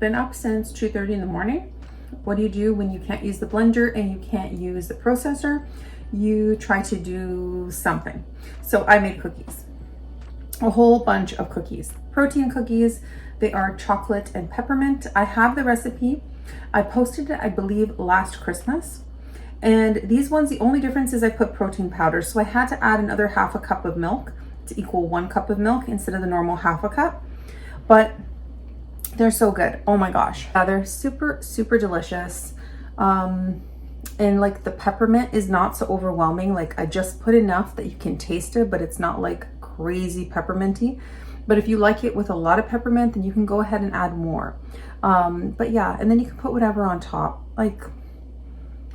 Been up since 2:30 in the morning. What do you do when you can't use the blender and you can't use the processor? You try to do something. So I made cookies, a whole bunch of cookies, protein cookies. They are chocolate and peppermint. I have the recipe. I posted it, I believe, last Christmas. And these ones, the only difference is I put protein powder. So I had to add another half a cup of milk to equal 1 cup of milk instead of the normal half a cup. But they're so good. Oh my gosh. They're super, super delicious. And like the peppermint is not so overwhelming. Like I just put enough that you can taste it, but it's not like crazy pepperminty. But if you like it with a lot of peppermint, then you can go ahead and add more. But yeah, and then you can put whatever on top, like,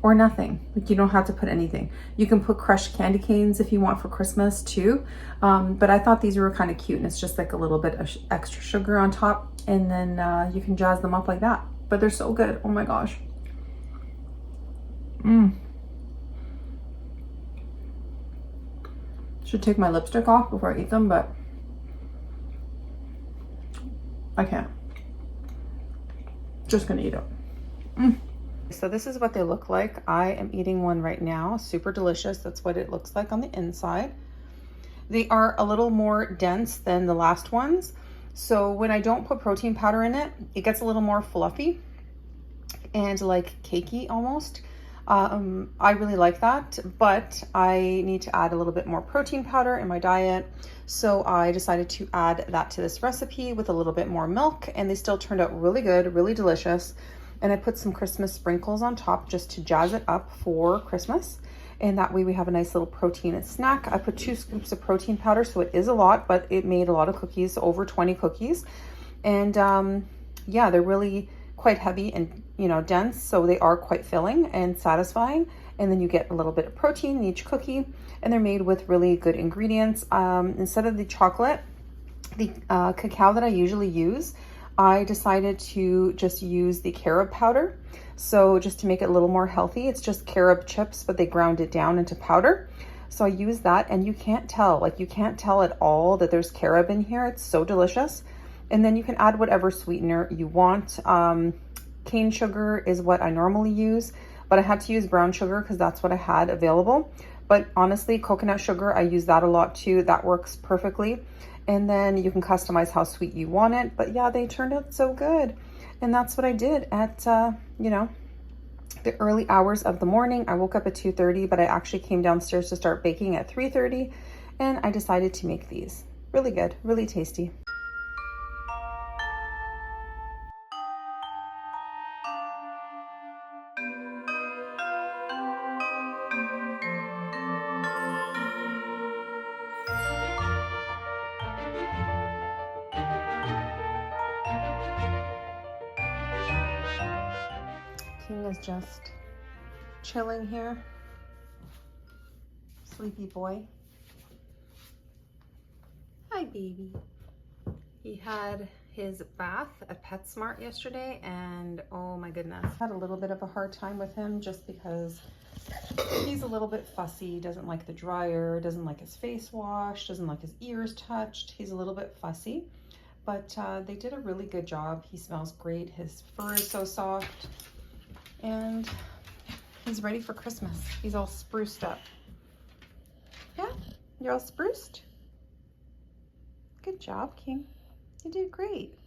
or nothing. Like you don't have to put anything. You can put crushed candy canes if you want for Christmas too. But I thought these were kind of cute, and it's just like a little bit of extra sugar on top, and then you can jazz them up like that. But they're so good. Oh my gosh. Should take my lipstick off before I eat them, but I can't. Just gonna eat it. So this is what they look like. I am eating one right now. Super delicious. That's what it looks like on the inside. They are a little more dense than the last ones. So when I don't put protein powder in it, it gets a little more fluffy and like cakey almost. I really like that, but I need to add a little bit more protein powder in my diet. So I decided to add that to this recipe with a little bit more milk, and they still turned out really good, really delicious. And I put some Christmas sprinkles on top just to jazz it up for Christmas. And that way we have a nice little protein snack. I put 2 scoops of protein powder, so it is a lot, but it made a lot of cookies, over 20 cookies. And yeah, they're really quite heavy and, you know, dense, so they are quite filling and satisfying. And then you get a little bit of protein in each cookie, and they're made with really good ingredients. Instead of the chocolate, the cacao that I usually use, I decided to just use the carob powder. So just to make it a little more healthy, it's just carob chips, but they ground it down into powder. So I use that, and you can't tell, like you can't tell at all that there's carob in here. It's so delicious. And then you can add whatever sweetener you want. Cane sugar is what I normally use, but I had to use brown sugar because that's what I had available. But honestly, coconut sugar, I use that a lot too. That works perfectly. And then you can customize how sweet you want it. But yeah, they turned out so good. And that's what I did at, you know, the early hours of the morning. I woke up at 2:30, but I actually came downstairs to start baking at 3:30. And I decided to make these. Really good, really tasty. King is just chilling here. Sleepy boy. Hi, baby. He had his bath at PetSmart yesterday, and oh my goodness, I had a little bit of a hard time with him just because he's a little bit fussy, doesn't like the dryer, doesn't like his face washed, doesn't like his ears touched. He's a little bit fussy, but they did a really good job. He smells great. His fur is so soft. And he's ready for Christmas. He's all spruced up. Yeah, you're all spruced. Good job, King. You did great.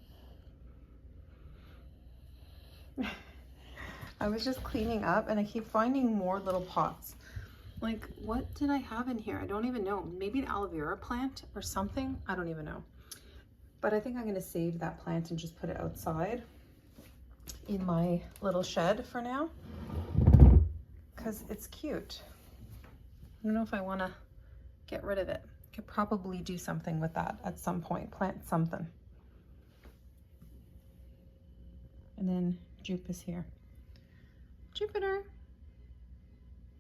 I was just cleaning up and I keep finding more little pots. Like, what did I have in here? I don't even know. Maybe an aloe vera plant or something. I don't even know. But I think I'm gonna save that plant and just put it outside in my little shed for now because it's cute. I don't know if I want to get rid of it. Could probably do something with that at some point, plant something. And then Jupe is here. Jupiter.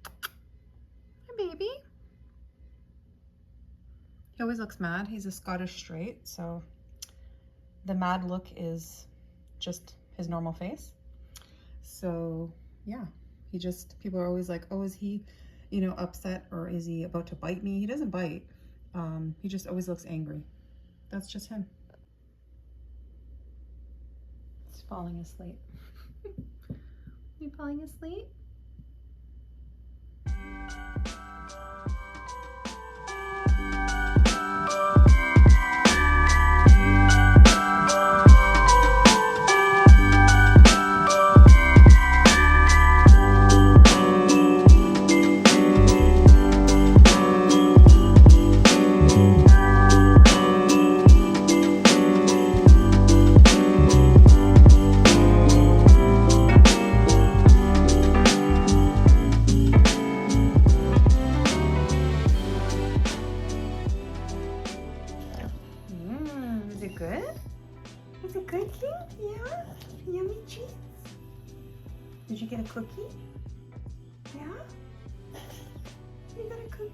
Hi, baby. He always looks mad. He's a Scottish Straight, so the mad look is just his normal face. So yeah, he just, people are always like, oh, is he, you know, upset, or is he about to bite me? He doesn't bite. He just always looks angry. That's just him. It's falling asleep. You falling asleep? Is it good? Is it good, King? Yeah? Yummy cheese? Did you get a cookie? Yeah? You got a cookie?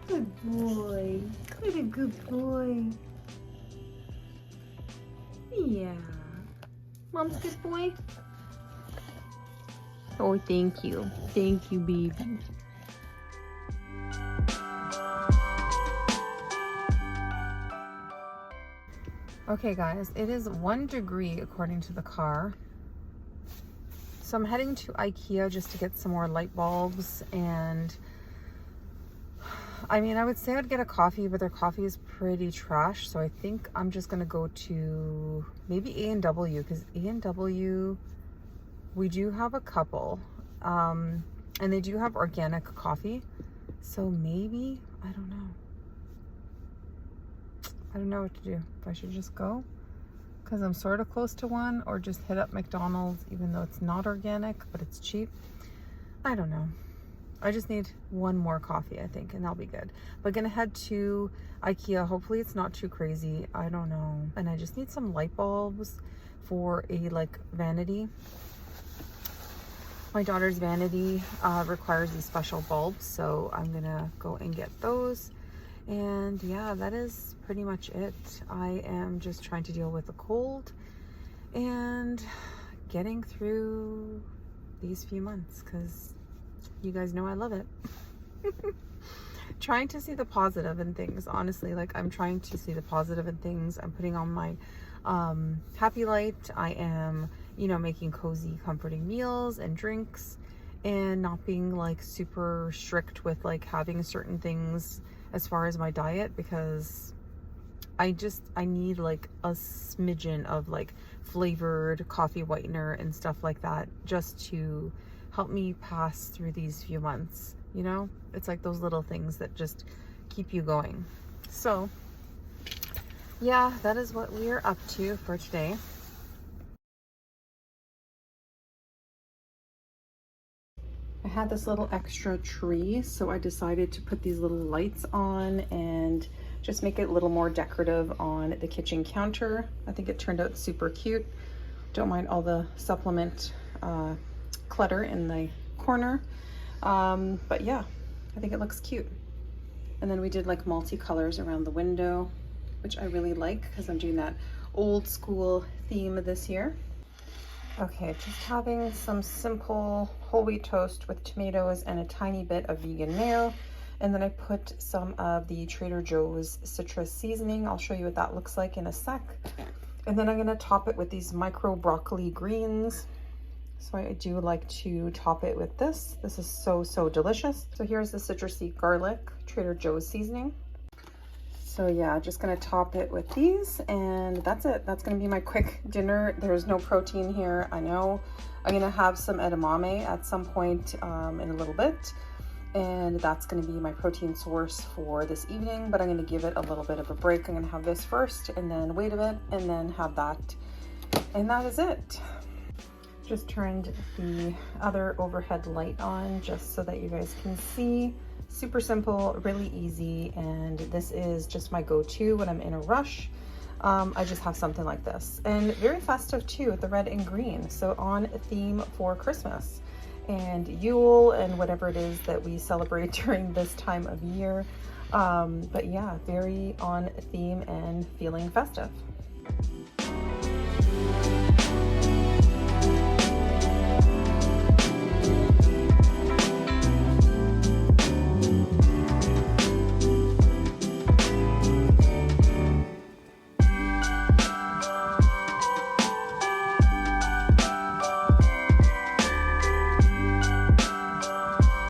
Good boy. What a good boy. Yeah. Mom's good boy? Oh, thank you. Thank you, baby. Okay guys, it is 1 degree according to the car. So I'm heading to IKEA just to get some more light bulbs, and I mean, I would say I'd get a coffee, but their coffee is pretty trash. So I think I'm just gonna go to maybe A&W, because A&W, we do have a couple, and they do have organic coffee. So maybe, I don't know. I don't know what to do. If I should just go because I'm sort of close to one, or just hit up McDonald's even though it's not organic but it's cheap. I don't know. I just need one more coffee, I think, and that'll be good. But gonna head to IKEA. Hopefully it's not too crazy. I don't know. And I just need some light bulbs for a like vanity. My daughter's vanity requires these special bulbs, so I'm gonna go and get those. And yeah, that is pretty much it. I am just trying to deal with the cold and getting through these few months, because you guys know I love it. Trying to see the positive in things, honestly. Like, I'm trying to see the positive in things. I'm putting on my happy light. I am, you know, making cozy, comforting meals and drinks, and not being like super strict with like having certain things as far as my diet, because I need like a smidgen of like flavored coffee whitener and stuff like that, just to help me pass through these few months. You know, it's like those little things that just keep you going. So yeah, that is what we are up to for today. I had this little extra tree, so I decided to put these little lights on and just make it a little more decorative on the kitchen counter. I think it turned out super cute. Don't mind all the supplement clutter in the corner. But yeah, I think it looks cute. And then we did like multi-colors around the window, which I really like because I'm doing that old school theme this year. Okay, just having some simple whole wheat toast with tomatoes and a tiny bit of vegan mayo. And then I put some of the Trader Joe's citrus seasoning. I'll show you what that looks like in a sec. And then I'm gonna top it with these micro broccoli greens. So I do like to top it with this. This is so, so delicious. So here's the citrusy garlic Trader Joe's seasoning. So yeah, just gonna top it with these, and that's it. That's gonna be my quick dinner. There's no protein here, I know. I'm gonna have some edamame at some point in a little bit, and that's gonna be my protein source for this evening, but I'm gonna give it a little bit of a break. I'm gonna have this first, and then wait a bit, and then have that, and that is it. Just turned the other overhead light on just so that you guys can see. Super simple, really easy, and this is just my go-to when I'm in a rush. I just have something like this, and very festive too with the red and green, so on theme for Christmas and Yule and whatever it is that we celebrate during this time of year. But yeah, very on theme and feeling festive.